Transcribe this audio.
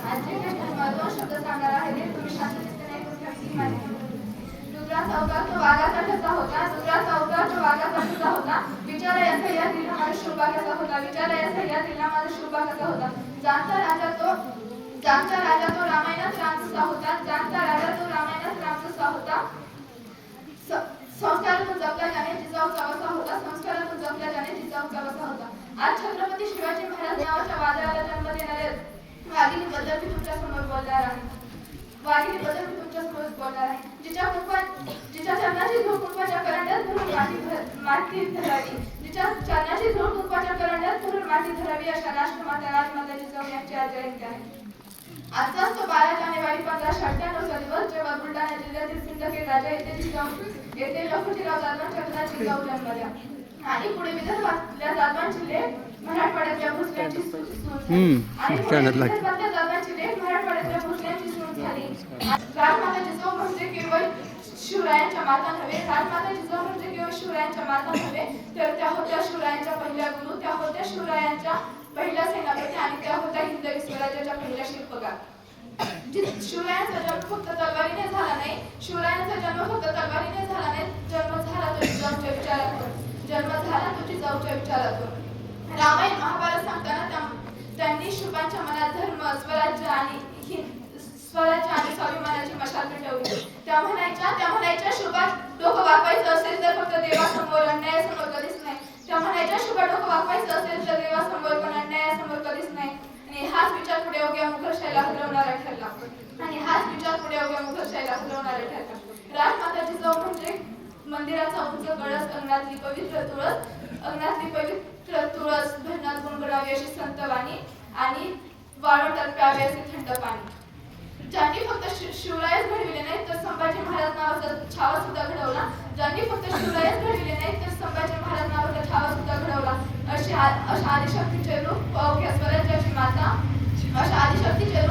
आज जे काही तुम्हाला दोन शब्द सांगणार आहे ते तुम्ही शांततेने ऐकून घ्या की माहिती. दुसरा चौका तो वाघाचा ठसा होता. दुसरा चौका तो वाघाचा ठसा होता. विचारा या सह्याद्रीला माझा शोभा कसा होता. विचारा या सह्याद्रीला माझा शोभा कसा होता. जाणता राजा तो रामायणात रामचा होता. जाणता राजा तो रामायणात रामचा होता. संस्कारातून जपला जाणे जिजाऊचा वसा होता. संस्कारातून जपला जाणे जिजाऊचा वसा होता. आज छत्रपती शिवाजी महाराज नावाच्या वादळाला जन्म देणारे वाघिणीबद्दल मी तुमच्या समोर बोलणार आहे. वाघिणीबद्दल मी तुमच्या समोर बोलणार आहे. जिच्या चरणाची धूळ कुंकवाच्या करंड्यात धरून माती धरावी. जिच्या चरणाची धूळ कुंकवाच्या करंड्यात धरून माती धरावी अशा राष्ट्रमाता राजमाता जिजाऊ यांची आज जयंती आहे. आजचाच तो 12 जानेवारी 1598 चा दिवस जेव्हा बुलढाणा जिल्ह्यातील सिंदखेड राजा येथे लखुजीराव जाधव छत्रपती जिजाऊ जन्मल्या. आणि पुढे विदर्भातल्या जाधव जिल्हे मराठवाड्यातल्या भोसल्यांची सून झाली. आणि विदर्भातल्या जाधव जिल्हे मराठवाड्यातल्या भोसल्यांची सून झाली. राजमाता जिजाऊ म्हणजे केवळ शिवरायांच्या माता नव्हे. राजमाता जिजाऊ म्हणजे केवळ शिवरायांच्या माता नव्हे तर त्या होत्या शिवरायांच्या पहिल्या गुरु. त्या होत्या शिवरायांच्या पहिल्या सेनापती आणि त्या होत्या हिंदवी स्वराज्याच्या पहिल्या शिल्पकार. शिवरायांचा जन्म फक्त तलवारीने झाला नाही. शिवरायांचा जन्म फक्त तलवारीने झाला नाही. जन्म झाला तो जिजाऊच्या विचारातून. जन्म झाला तो जिजाऊच्या विचारातून. रामायण महाभारत सांगताना त्यांनी शुभांच्या मनात धर्म स्वराज्य आणि स्वाभिमानाची मशाल पेटवली. त्या म्हणायच्या शुभात डोकं वाकवायचं असेल तर फक्त देवासमोर, अन्यायासमोर कधीच नाही. त्या म्हणायच्या शुभात डोकं वाकवायचं असेल तर देवासमोर पण अन्यायासमोर कधीच नाही. आणि हाच विचार पुढे अवघ्या मुघलशाहीला हलवणारा ठरला. राजमाता जिजाऊ म्हणजे मंदिराचा उंच कळस, अंगणातली पवित्र तुळस, भजनात गुणगुणावी अशी संतवाणी आणि वाळवंटात प्यावे असे थंड पाणी. ज्यांनी फक्त शिवरायच घडविले नाही तर संभाजी महाराज नावाचा छावा सुद्धा घडवला. ज्यांनी फक्त शिवरायच घडविले नाही तर संभाजी महाराज नावाचा छावा सुद्धा घडवला. अशा आदिशक्तीचे रूप, अवघ्या स्वराज्याची माता, अशा आदिशक्तीचे